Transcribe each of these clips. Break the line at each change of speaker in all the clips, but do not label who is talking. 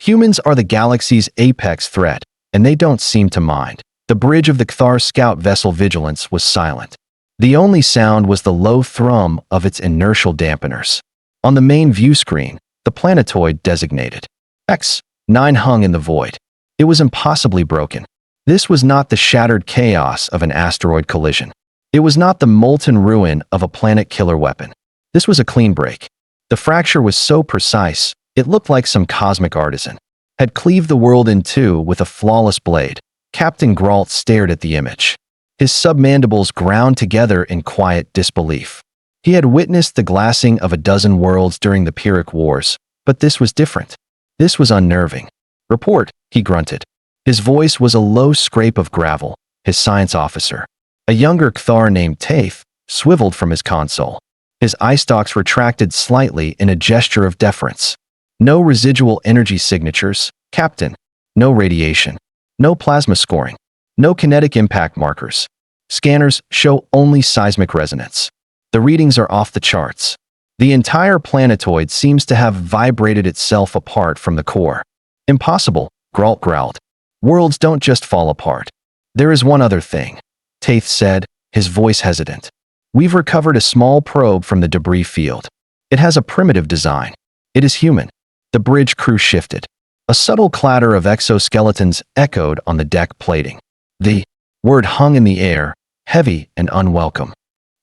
Humans are the galaxy's apex threat, and they don't seem to mind. The bridge of the Cthar scout vessel Vigilance was silent. The only sound was the low thrum of its inertial dampeners. On the main view screen, the planetoid designated X9 hung in the void. It was impossibly broken. This was not the shattered chaos of an asteroid collision. It was not the molten ruin of a planet-killer weapon. This was a clean break. The fracture was so precise, it looked like some cosmic artisan had cleaved the world in two with a flawless blade. Captain Grault stared at the image. His submandibles ground together in quiet disbelief. He had witnessed the glassing of a dozen worlds during the Pyrrhic Wars, but this was different. This was unnerving. "Report," he grunted. His voice was a low scrape of gravel. His science officer, a younger Cthar named Taith, swiveled from his console. His eye stalks retracted slightly in a gesture of deference. "No residual energy signatures, Captain. No radiation. No plasma scoring. No kinetic impact markers. Scanners show only seismic resonance. The readings are off the charts. The entire planetoid seems to have vibrated itself apart from the core." "Impossible," Grault growled. "Worlds don't just fall apart. There is one other thing," Taith said, his voice hesitant. "We've recovered a small probe from the debris field. It has a primitive design. It is human." The bridge crew shifted. A subtle clatter of exoskeletons echoed on the deck plating. The word hung in the air, heavy and unwelcome.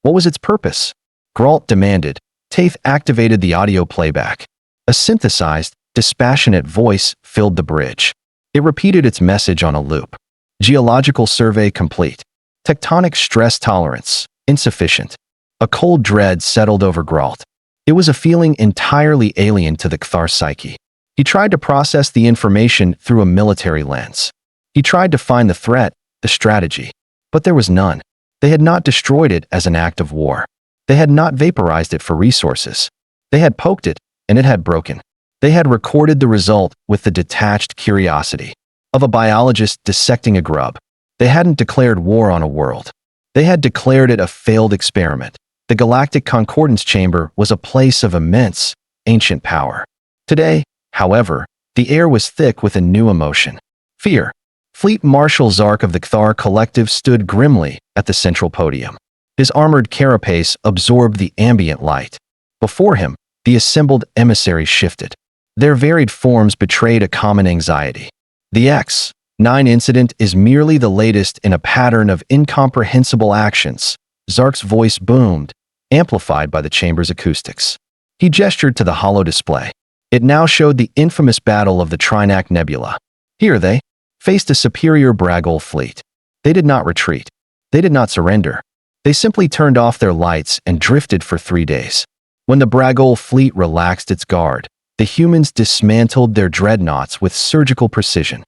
What was its purpose? Grault demanded. Taith activated the audio playback. A synthesized, dispassionate voice filled the bridge. It repeated its message on a loop. "Geological survey complete. Tectonic stress tolerance insufficient." A cold dread settled over Grault. It was a feeling entirely alien to the Cthar psyche. He tried to process the information through a military lens. He tried to find the threat, the strategy. But there was none. They had not destroyed it as an act of war. They had not vaporized it for resources. They had poked it, and it had broken. They had recorded the result with the detached curiosity of a biologist dissecting a grub. They hadn't declared war on a world. They had declared it a failed experiment. The Galactic Concordance Chamber was a place of immense, ancient power. Today, however, the air was thick with a new emotion. Fear. Fleet Marshal Zark of the Cthar Collective stood grimly at the central podium. His armored carapace absorbed the ambient light. Before him, the assembled emissaries shifted. Their varied forms betrayed a common anxiety. The X9 incident is merely the latest in a pattern of incomprehensible actions. Zark's voice boomed, amplified by the chamber's acoustics. He gestured to the hollow display. It now showed the infamous battle of the Trinac Nebula. Here they faced a superior Bragol fleet. They did not retreat. They did not surrender. They simply turned off their lights and drifted for 3 days. When the Bragol fleet relaxed its guard, the humans dismantled their dreadnoughts with surgical precision.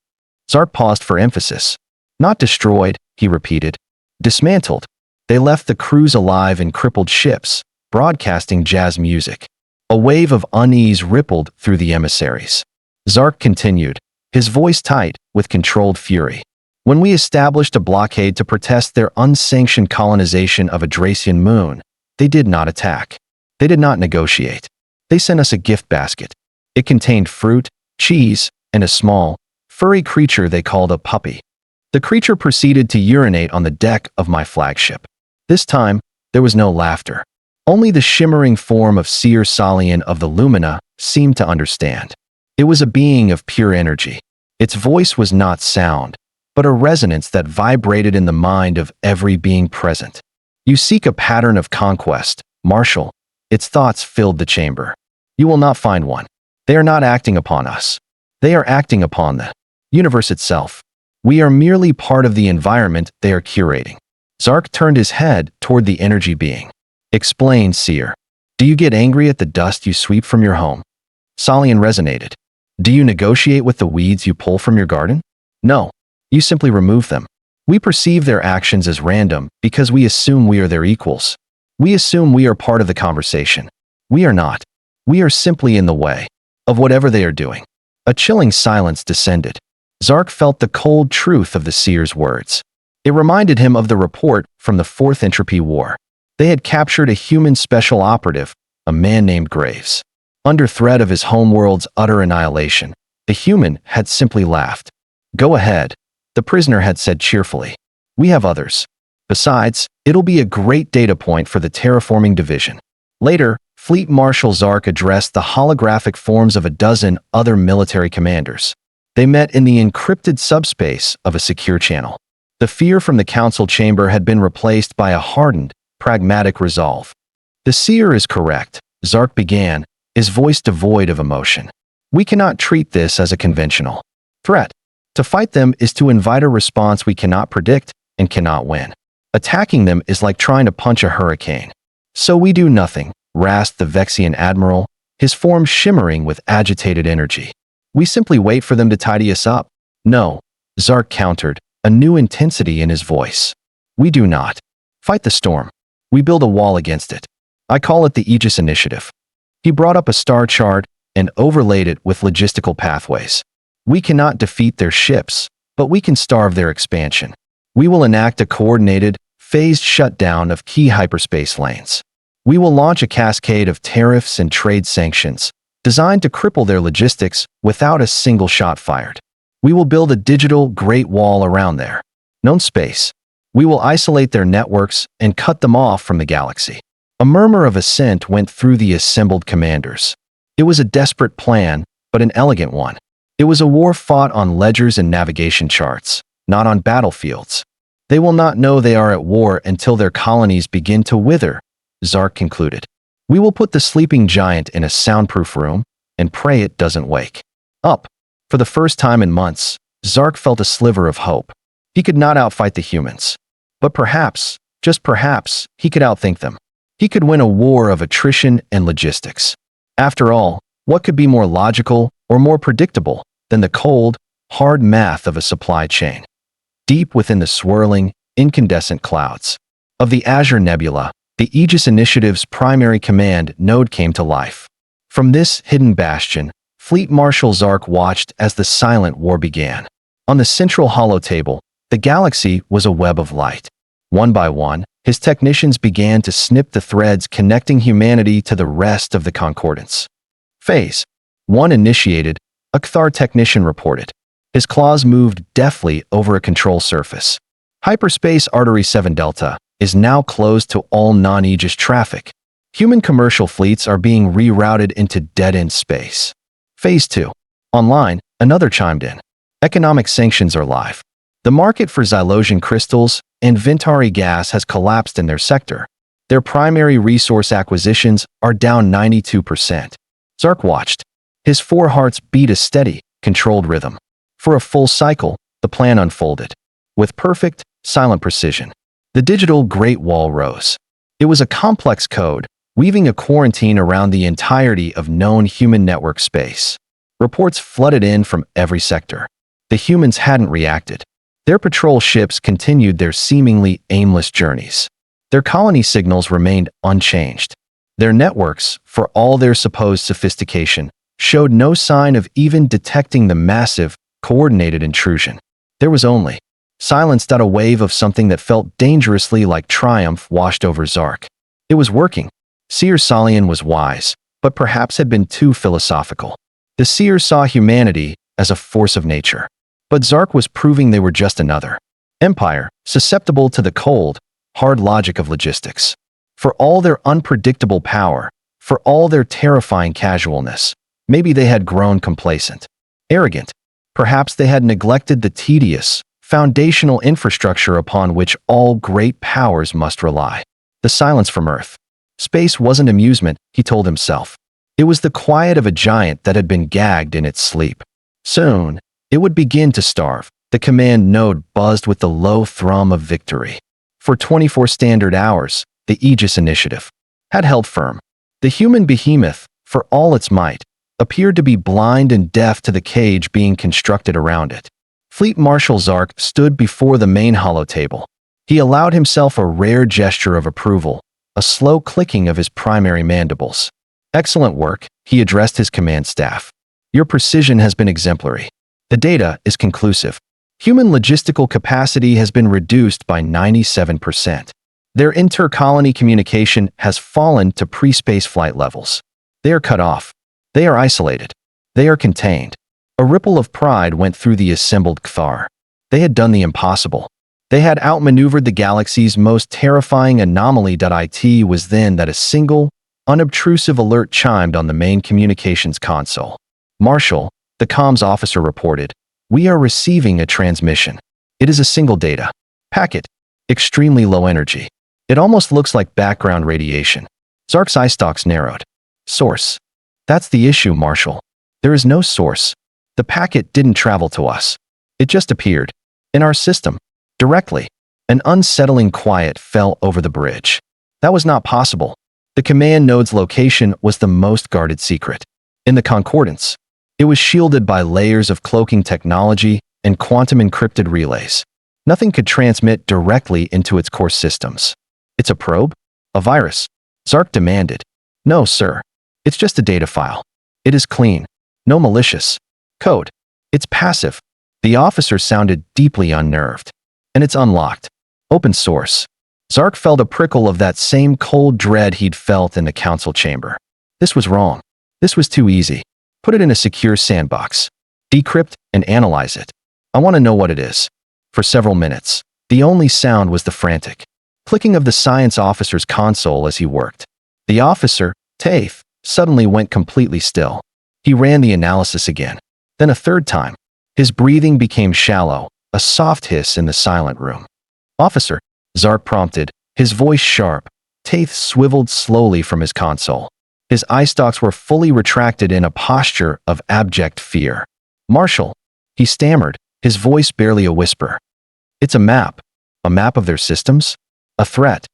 Zark paused for emphasis. "Not destroyed," he repeated. "Dismantled." They left the crews alive in crippled ships, broadcasting jazz music. A wave of unease rippled through the emissaries. Zark continued, his voice tight with controlled fury. "When we established a blockade to protest their unsanctioned colonization of a Dracian moon, they did not attack. They did not negotiate. They sent us a gift basket. It contained fruit, cheese, and a small, furry creature they called a puppy. The creature proceeded to urinate on the deck of my flagship. This time, there was no laughter. Only the shimmering form of Seer Salian of the Lumina seemed to understand. It was a being of pure energy. Its voice was not sound, but a resonance that vibrated in the mind of every being present. You seek a pattern of conquest, Marshal. Its thoughts filled the chamber. You will not find one. They are not acting upon us. They are acting upon the universe itself. We are merely part of the environment they are curating. Zark turned his head toward the energy being. Explain, Seer. Do you get angry at the dust you sweep from your home? Salian resonated. Do you negotiate with the weeds you pull from your garden? No. You simply remove them. We perceive their actions as random because we assume we are their equals. We assume we are part of the conversation. We are not. We are simply in the way of whatever they are doing. A chilling silence descended. Zark felt the cold truth of the Seer's words. It reminded him of the report from the Fourth Entropy War. They had captured a human special operative, a man named Graves. Under threat of his homeworld's utter annihilation, The human had simply laughed. "Go ahead," the prisoner had said cheerfully. "We have others. Besides, it'll be a great data point for the terraforming division." Later, Fleet Marshal Zark addressed the holographic forms of a dozen other military commanders. They met in the encrypted subspace of a secure channel. The fear from the council chamber had been replaced by a hardened, pragmatic resolve. "The seer is correct," Zark began, his voice devoid of emotion. "We cannot treat this as a conventional threat. To fight them is to invite a response we cannot predict and cannot win. Attacking them is like trying to punch a hurricane." "So we do nothing," rasped the Vexian admiral, his form shimmering with agitated energy. "We simply wait for them to tidy us up." "No," Zark countered, a new intensity in his voice. "We do not fight the storm. We build a wall against it. I call it the Aegis Initiative." He brought up a star chart and overlaid it with logistical pathways. "We cannot defeat their ships, but we can starve their expansion. We will enact a coordinated, phased shutdown of key hyperspace lanes. We will launch a cascade of tariffs and trade sanctions, designed to cripple their logistics without a single shot fired. We will build a digital Great Wall around their known space. We will isolate their networks and cut them off from the galaxy." A murmur of assent went through the assembled commanders. It was a desperate plan, but an elegant one. It was a war fought on ledgers and navigation charts, not on battlefields. "They will not know they are at war until their colonies begin to wither," Zark concluded. "We will put the sleeping giant in a soundproof room and pray it doesn't wake up." For the first time in months, Zark felt a sliver of hope. He could not outfight the humans. But perhaps, just perhaps, he could outthink them. He could win a war of attrition and logistics. After all, what could be more logical or more predictable than the cold, hard math of a supply chain? Deep within the swirling, incandescent clouds of the Azure Nebula, the Aegis Initiative's primary command node came to life. From this hidden bastion, Fleet Marshal Zark watched as the silent war began. On the central holotable, the galaxy was a web of light. One by one, his technicians began to snip the threads connecting humanity to the rest of the concordance. Phase 1 initiated, a Kthar technician reported. His claws moved deftly over a control surface. Hyperspace Artery 7 Delta is now closed to all non-Aegis traffic. Human commercial fleets are being rerouted into dead-end space. Phase 2. Online, another chimed in. Economic sanctions are live. The market for Xylosian crystals and Ventari gas has collapsed in their sector. Their primary resource acquisitions are down 92%. Zark watched. His four hearts beat a steady, controlled rhythm. For a full cycle, the plan unfolded. With perfect, silent precision, the digital Great Wall rose. It was a complex code, weaving a quarantine around the entirety of known human network space. Reports flooded in from every sector. The humans hadn't reacted. Their patrol ships continued their seemingly aimless journeys. Their colony signals remained unchanged. Their networks, for all their supposed sophistication, showed no sign of even detecting the massive, coordinated intrusion. There was only silence. A wave of something that felt dangerously like triumph washed over Zark. It was working. Seer Salian was wise, but perhaps had been too philosophical. The seer saw humanity as a force of nature. But Zark was proving they were just another empire, susceptible to the cold, hard logic of logistics. For all their unpredictable power, for all their terrifying casualness, maybe they had grown complacent, arrogant. Perhaps they had neglected the tedious, foundational infrastructure upon which all great powers must rely. The silence from Earth. Space wasn't amusement, he told himself. It was the quiet of a giant that had been gagged in its sleep. Soon, it would begin to starve. The command node buzzed with the low thrum of victory. For 24 standard hours, the Aegis Initiative had held firm. The human behemoth, for all its might, appeared to be blind and deaf to the cage being constructed around it. Fleet Marshal Zark stood before the main holotable. He allowed himself a rare gesture of approval, a slow clicking of his primary mandibles. "Excellent work," he addressed his command staff. "Your precision has been exemplary. The data is conclusive. Human logistical capacity has been reduced by 97%. Their inter-colony communication has fallen to pre-space flight levels. They are cut off. They are isolated. They are contained. A ripple of pride went through the assembled Kthar. They had done the impossible. They had outmaneuvered the galaxy's most terrifying anomaly. It was then that a single, unobtrusive alert chimed on the main communications console. Marshal, the comms officer reported, "We are receiving a transmission. It is a single data packet, extremely low energy. It almost looks like background radiation." Zark's eye stalks narrowed. "Source. That's the issue, Marshal. There is no source. The packet didn't travel to us. It just appeared. In our system. Directly." An unsettling quiet fell over the bridge. That was not possible. The command node's location was the most guarded secret. In the Concordance, it was shielded by layers of cloaking technology and quantum-encrypted relays. Nothing could transmit directly into its core systems. "It's a probe? A virus?" Zark demanded. "No, sir. It's just a data file. It is clean. No malicious code. It's passive." The officer sounded deeply unnerved. "And it's unlocked. Open source." Zark felt a prickle of that same cold dread he'd felt in the council chamber. This was wrong. This was too easy. Put it in a secure sandbox. Decrypt and analyze it. I want to know what it is. For several minutes, the only sound was the frantic clicking of the science officer's console as he worked. The officer, Taith, suddenly went completely still. He ran the analysis again. Then a third time. His breathing became shallow, a soft hiss in the silent room. "Officer," Zark prompted, his voice sharp. Taith swiveled slowly from his console. His eye stalks were fully retracted in a posture of abject fear. "Marshal," he stammered, his voice barely a whisper. "It's a map. A map of their systems? A threat."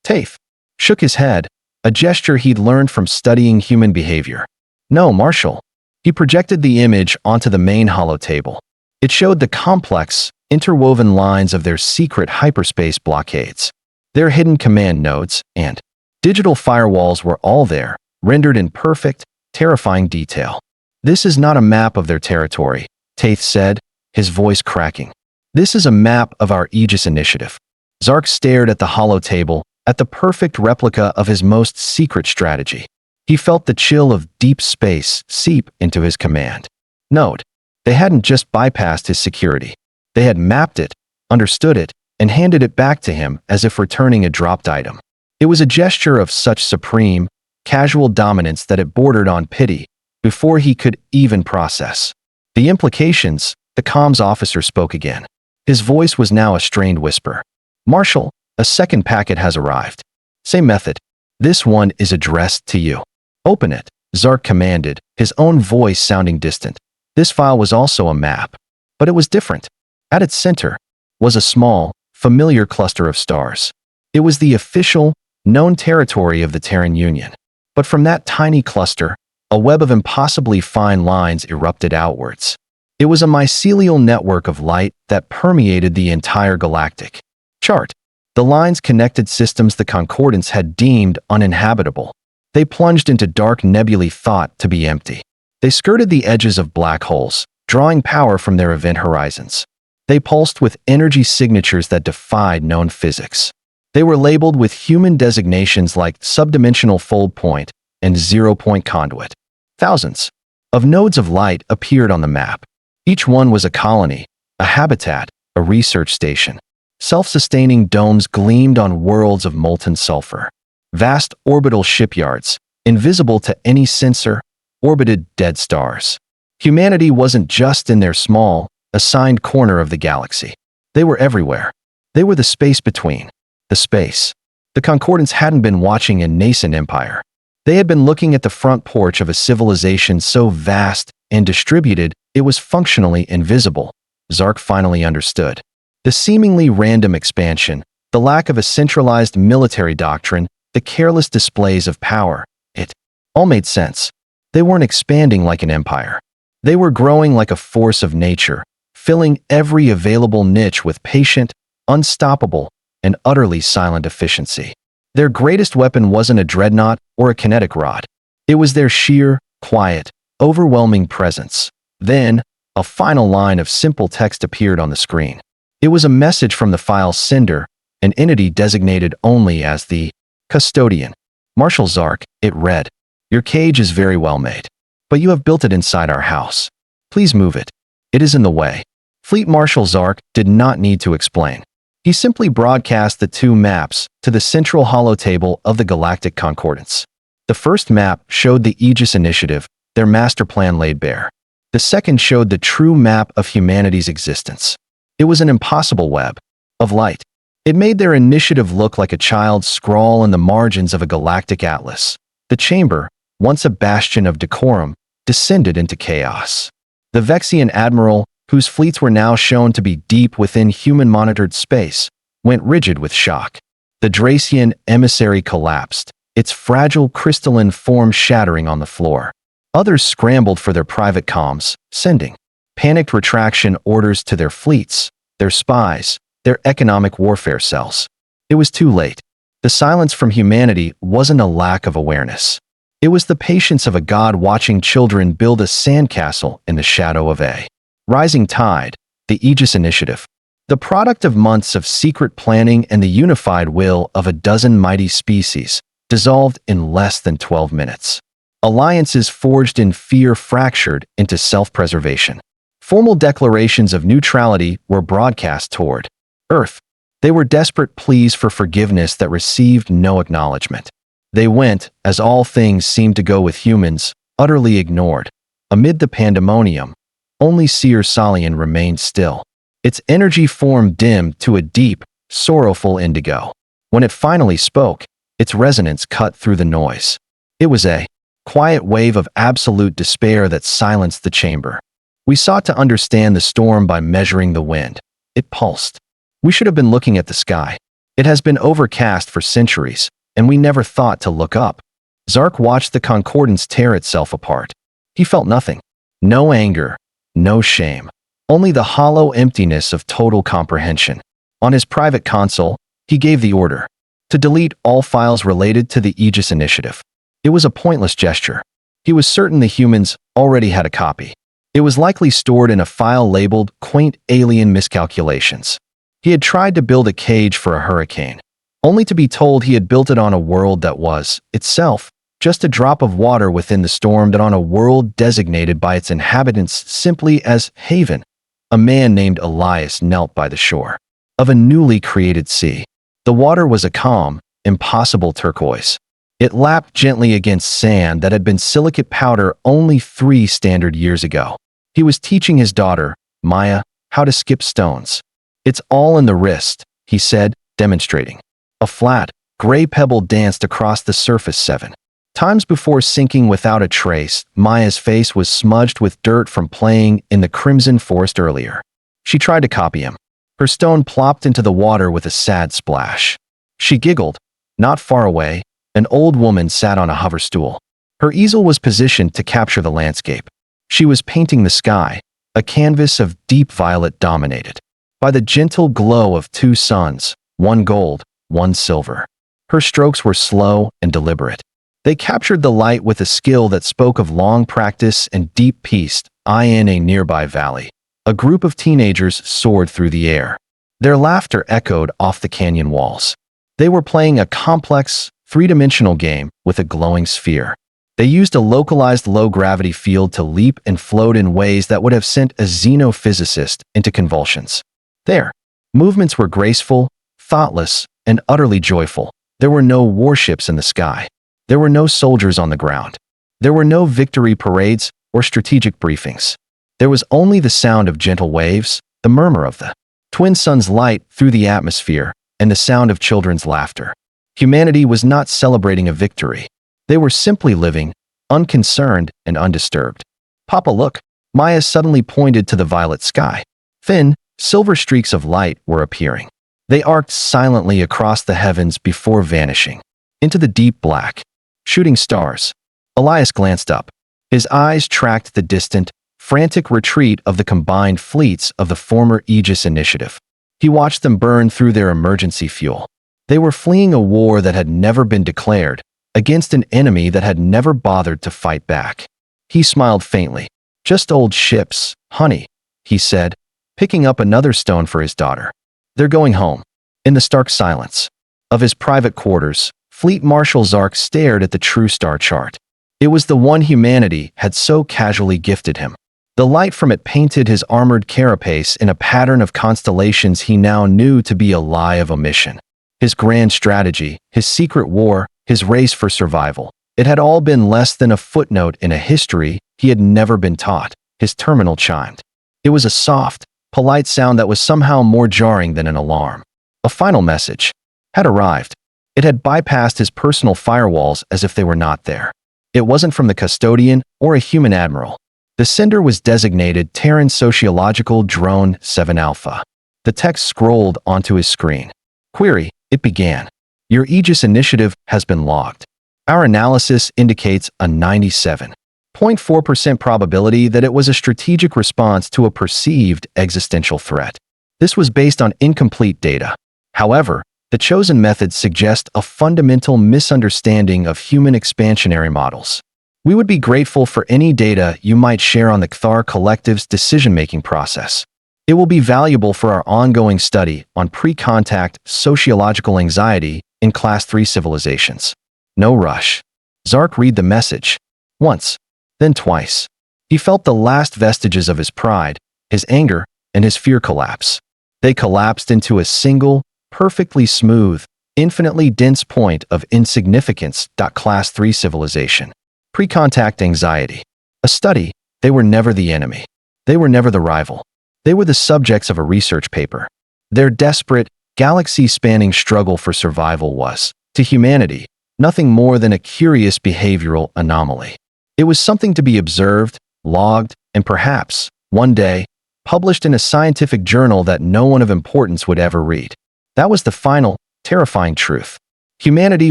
Taith shook his head, a gesture he'd learned from studying human behavior. "No, Marshal." He projected the image onto the main holotable. It showed the complex, interwoven lines of their secret hyperspace blockades. Their hidden command nodes and digital firewalls were all there, rendered in perfect, terrifying detail. "This is not a map of their territory," Taith said, his voice cracking. "This is a map of our Aegis initiative." Zark stared at the holotable, at the perfect replica of his most secret strategy. He felt the chill of deep space seep into his command. Note, they hadn't just bypassed his security. They had mapped it, understood it, and handed it back to him as if returning a dropped item. It was a gesture of such supreme, casual dominance that it bordered on pity before he could even process the implications. The comms officer spoke again. His voice was now a strained whisper. "Marshal, a second packet has arrived. Same method. This one is addressed to you. Open it," Zark commanded, his own voice sounding distant. This file was also a map, but it was different. At its center was a small, familiar cluster of stars. It was the official, known territory of the Terran Union. But from that tiny cluster, a web of impossibly fine lines erupted outwards. It was a mycelial network of light that permeated the entire galactic chart. The lines connected systems the Concordance had deemed uninhabitable. They plunged into dark nebulae thought to be empty. They skirted the edges of black holes, drawing power from their event horizons. They pulsed with energy signatures that defied known physics. They were labeled with human designations like subdimensional fold point and zero-point conduit. Thousands of nodes of light appeared on the map. Each one was a colony, a habitat, a research station. Self-sustaining domes gleamed on worlds of molten sulfur. Vast orbital shipyards, invisible to any sensor, orbited dead stars. Humanity wasn't just in their small, assigned corner of the galaxy. They were everywhere. They were the space between. The space. The Concordance hadn't been watching a nascent empire. They had been looking at the front porch of a civilization so vast and distributed it was functionally invisible. Zark finally understood. The seemingly random expansion, the lack of a centralized military doctrine, the careless displays of power, it all made sense. They weren't expanding like an empire. They were growing like a force of nature, filling every available niche with patient, unstoppable, and utterly silent efficiency. Their greatest weapon wasn't a dreadnought or a kinetic rod. It was their sheer, quiet, overwhelming presence. Then, a final line of simple text appeared on the screen. It was a message from the file's sender, an entity designated only as the custodian. Marshal Zark, it read. Your cage is very well made, but you have built it inside our house. Please move it. It is in the way. Fleet Marshal Zark did not need to explain. He simply broadcast the two maps to the central holotable of the Galactic Concordance. The first map showed the Aegis Initiative, their master plan laid bare. The second showed the true map of humanity's existence. It was an impossible web of light. It made their initiative look like a child's scrawl in the margins of a galactic atlas. The chamber, once a bastion of decorum, descended into chaos. The Vexian admiral, whose fleets were now shown to be deep within human-monitored space, went rigid with shock. The Dracian emissary collapsed, its fragile crystalline form shattering on the floor. Others scrambled for their private comms, sending panicked retraction orders to their fleets, their spies, their economic warfare cells. It was too late. The silence from humanity wasn't a lack of awareness. It was the patience of a god watching children build a sandcastle in the shadow of a rising tide. The Aegis Initiative, the product of months of secret planning and the unified will of a dozen mighty species, dissolved in less than 12 minutes. Alliances forged in fear fractured into self-preservation. Formal declarations of neutrality were broadcast toward Earth. They were desperate pleas for forgiveness that received no acknowledgement. They went, as all things seemed to go with humans, utterly ignored. Amid the pandemonium, only Seer Salian remained still. Its energy formed dimmed to a deep, sorrowful indigo. When it finally spoke, its resonance cut through the noise. It was a quiet wave of absolute despair that silenced the chamber. We sought to understand the storm by measuring the wind. It pulsed. We should have been looking at the sky. It has been overcast for centuries, and we never thought to look up. Zark watched the concordance tear itself apart. He felt nothing. No anger, no shame. Only the hollow emptiness of total comprehension. On his private console, he gave the order to delete all files related to the Aegis Initiative. It was a pointless gesture. He was certain the humans already had a copy. It was likely stored in a file labeled Quaint Alien Miscalculations. He had tried to build a cage for a hurricane, only to be told he had built it on a world that was, itself, just a drop of water within the storm, that on a world designated by its inhabitants simply as Haven. A man named Elias knelt by the shore of a newly created sea. The water was a calm, impossible turquoise. It lapped gently against sand that had been silicate powder only 3 standard years ago. He was teaching his daughter, Maya, how to skip stones. It's all in the wrist, he said, demonstrating. A flat, gray pebble danced across the surface 7 times before sinking without a trace. Maya's face was smudged with dirt from playing in the crimson forest earlier. She tried to copy him. Her stone plopped into the water with a sad splash. She giggled. Not far away, an old woman sat on a hover stool. Her easel was positioned to capture the landscape. She was painting the sky, a canvas of deep violet dominated by the gentle glow of 2 suns, one gold, one silver. Her strokes were slow and deliberate. They captured the light with a skill that spoke of long practice and deep peace. In a nearby valley, a group of teenagers soared through the air. Their laughter echoed off the canyon walls. They were playing a complex, 3-dimensional game with a glowing sphere. They used a localized low-gravity field to leap and float in ways that would have sent a xenophysicist into convulsions. Their movements were graceful, thoughtless, and utterly joyful. There were no warships in the sky. There were no soldiers on the ground. There were no victory parades or strategic briefings. There was only the sound of gentle waves, the murmur of the twin suns' light through the atmosphere, and the sound of children's laughter. Humanity was not celebrating a victory. They were simply living, unconcerned and undisturbed. Papa, look! Maya suddenly pointed to the violet sky. Thin, silver streaks of light were appearing. They arced silently across the heavens before vanishing into the deep black. Shooting stars. Elias glanced up. His eyes tracked the distant, frantic retreat of the combined fleets of the former Aegis Initiative. He watched them burn through their emergency fuel. They were fleeing a war that had never been declared, against an enemy that had never bothered to fight back. He smiled faintly. Just old ships, honey, he said, picking up another stone for his daughter. They're going home. In the stark silence of his private quarters, Fleet Marshal Zark stared at the true star chart. It was the one humanity had so casually gifted him. The light from it painted his armored carapace in a pattern of constellations he now knew to be a lie of omission. His grand strategy, his secret war, his race for survival. It had all been less than a footnote in a history he had never been taught. His terminal chimed. It was a soft, polite sound that was somehow more jarring than an alarm. A final message had arrived. It had bypassed his personal firewalls as if they were not there. It wasn't from the custodian or a human admiral. The sender was designated Terran Sociological Drone 7 Alpha. The text scrolled onto his screen. Query, it began. Your Aegis initiative has been logged. Our analysis indicates a 97.4% probability that it was a strategic response to a perceived existential threat. This was based on incomplete data. However, the chosen methods suggest a fundamental misunderstanding of human expansionary models. We would be grateful for any data you might share on the Cthar Collective's decision-making process. It will be valuable for our ongoing study on pre-contact sociological anxiety in Class 3 civilizations. No rush. Zark read the message. Once, then twice. He felt the last vestiges of his pride, his anger, and his fear collapse. They collapsed into a single, perfectly smooth, infinitely dense point of insignificance. Class 3 civilization. Pre-contact anxiety. A study. They were never the enemy. They were never the rival. They were the subjects of a research paper. Their desperate, galaxy-spanning struggle for survival was, to humanity, nothing more than a curious behavioral anomaly. It was something to be observed, logged, and perhaps, one day, published in a scientific journal that no one of importance would ever read. That was the final, terrifying truth. Humanity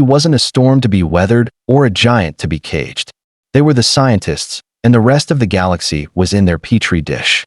wasn't a storm to be weathered or a giant to be caged. They were the scientists, and the rest of the galaxy was in their petri dish.